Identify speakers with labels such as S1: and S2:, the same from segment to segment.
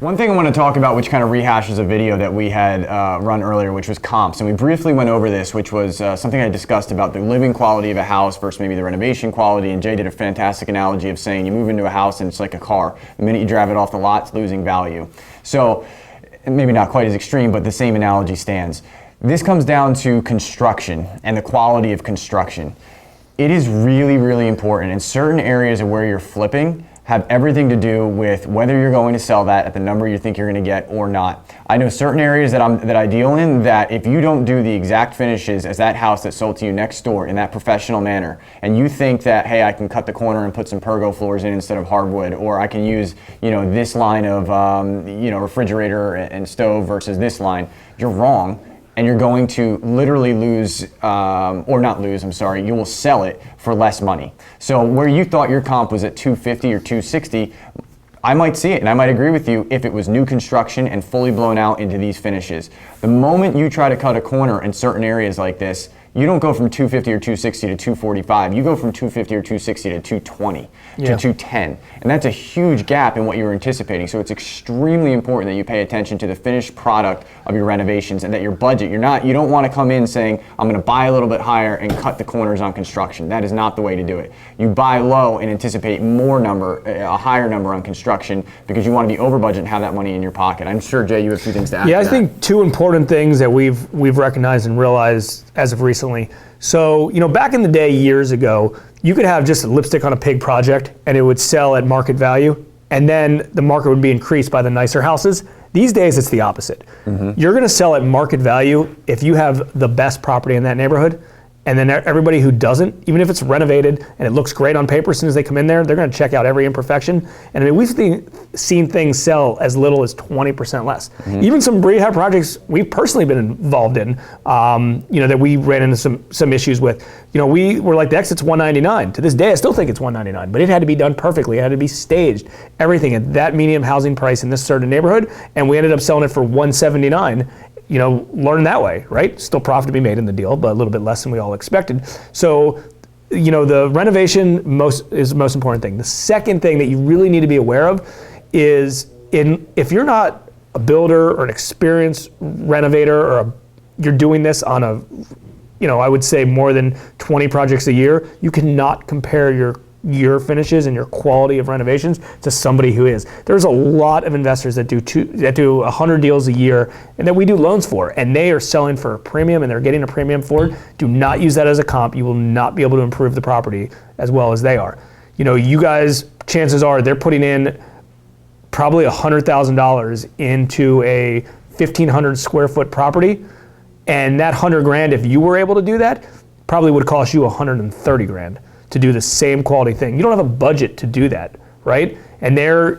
S1: One thing I want to talk about, which kind of rehashes a video that we had run earlier, which was comps. And we briefly went over this, which was something I discussed about the living quality of a house versus maybe the renovation quality. And Jay did a fantastic analogy of saying you move into a house and it's like a car. The minute you drive it off the lot, it's losing value. So maybe not quite as extreme, but the same analogy stands. This comes down to construction and the quality of construction. It is really, really important in certain areas of where you're flipping have everything to do with whether you're going to sell that at the number you think you're going to get or not. I know certain areas that I deal in that if you don't do the exact finishes as that house that sold to you next door in that professional manner, and you think that, hey, I can cut the corner and put some pergo floors in instead of hardwood, or I can use, this line of, refrigerator and stove versus this line, you're wrong. And you're going to literally lose, or not lose, I'm sorry, you will sell it for less money. So where you thought your comp was at 250 or 260, I might see it and I might agree with you if it was new construction and fully blown out into these finishes. The moment you try to cut a corner in certain areas like this, you don't go from 250 or 260 to 245. You go from 250 or 260 to 220 to 210. And that's a huge gap in what you were anticipating. So it's extremely important that you pay attention to the finished product of your renovations and that your budget, you don't want to come in saying, I'm going to buy a little bit higher and cut the corners on construction. That is not the way to do it. You buy low and anticipate a higher number on construction because you want to be over budget and have that money in your pocket. I'm sure, Jay, you have a few things to add.
S2: Yeah, I think two important things that we've recognized and realized as of recently. So, back in the day, years ago, you could have just a lipstick on a pig project and it would sell at market value, and then the market would be increased by the nicer houses. These days, it's the opposite. Mm-hmm. You're going to sell at market value if you have the best property in that neighborhood. And then everybody who doesn't, even if it's renovated and it looks great on paper, as soon as they come in there, they're going to check out every imperfection. And I mean, we've seen things sell as little as 20% less. Mm-hmm. Even some rehab projects we've personally been involved in, that we ran into some issues with. We were like, the exit's $199. To this day, I still think it's $199, but it had to be done perfectly. It had to be staged, everything at that medium housing price in this certain neighborhood, and we ended up selling it for $179. Learn that way, right? Still profit to be made in the deal, but a little bit less than we all expected. So, the renovation is the most important thing. The second thing that you really need to be aware of is if you're not a builder or an experienced renovator or you're doing this on I would say more than 20 projects a year, you cannot compare your finishes and your quality of renovations to somebody who is. There's a lot of investors that do 100 deals a year and that we do loans for, and they are selling for a premium and they're getting a premium for it. Do not use that as a comp. You will not be able to improve the property as well as they are. You guys, chances are they're putting in probably $100,000 into a 1,500 square foot property, and that $100,000, if you were able to do that, probably would cost you $130,000 to do the same quality thing. You don't have a budget to do that, right? And they're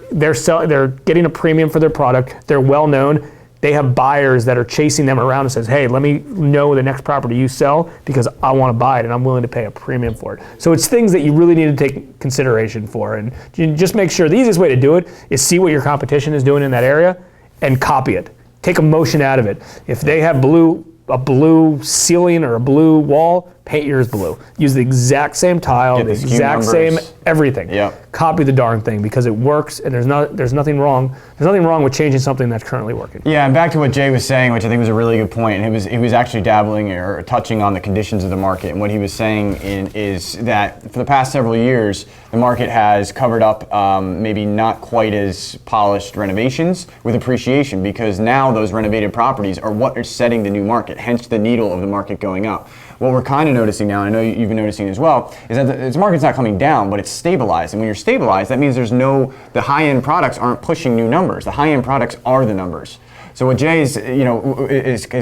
S2: getting a premium for their product. They're well known. They have buyers that are chasing them around and says, hey, let me know the next property you sell because I want to buy it and I'm willing to pay a premium for it. So it's things that you really need to take consideration for, and you just make sure the easiest way to do it is see what your competition is doing in that area and copy it. Take emotion out of it. If they have a blue ceiling or a blue wall, paint yours blue. Use the exact same tile, the exact same everything. Yep. Copy the darn thing because it works, and there's nothing wrong. There's nothing wrong with changing something that's currently working.
S1: Yeah, and back to what Jay was saying, which I think was a really good point. And he was actually dabbling or touching on the conditions of the market. And what he was saying is that for the past several years, the market has covered up maybe not quite as polished renovations with appreciation, because now those renovated properties are what are setting the new market, hence the needle of the market going up. What we're kind of noticing now, and I know you've been noticing as well, is that the market's not coming down, but it's stabilized. And when you're stabilized, that means the high-end products aren't pushing new numbers. The high-end products are the numbers. So what Jay is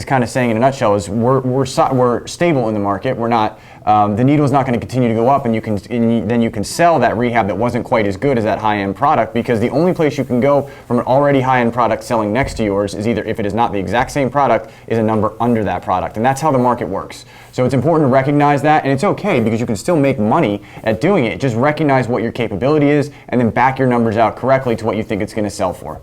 S1: kind of saying in a nutshell is we're stable in the market. We're not. The needle is not going to continue to go up, and then you can sell that rehab that wasn't quite as good as that high-end product, because the only place you can go from an already high-end product selling next to yours is either, if it is not the exact same product, is a number under that product, and that's how the market works. So it's important to recognize that, and it's okay because you can still make money at doing it. Just recognize what your capability is, and then back your numbers out correctly to what you think it's going to sell for.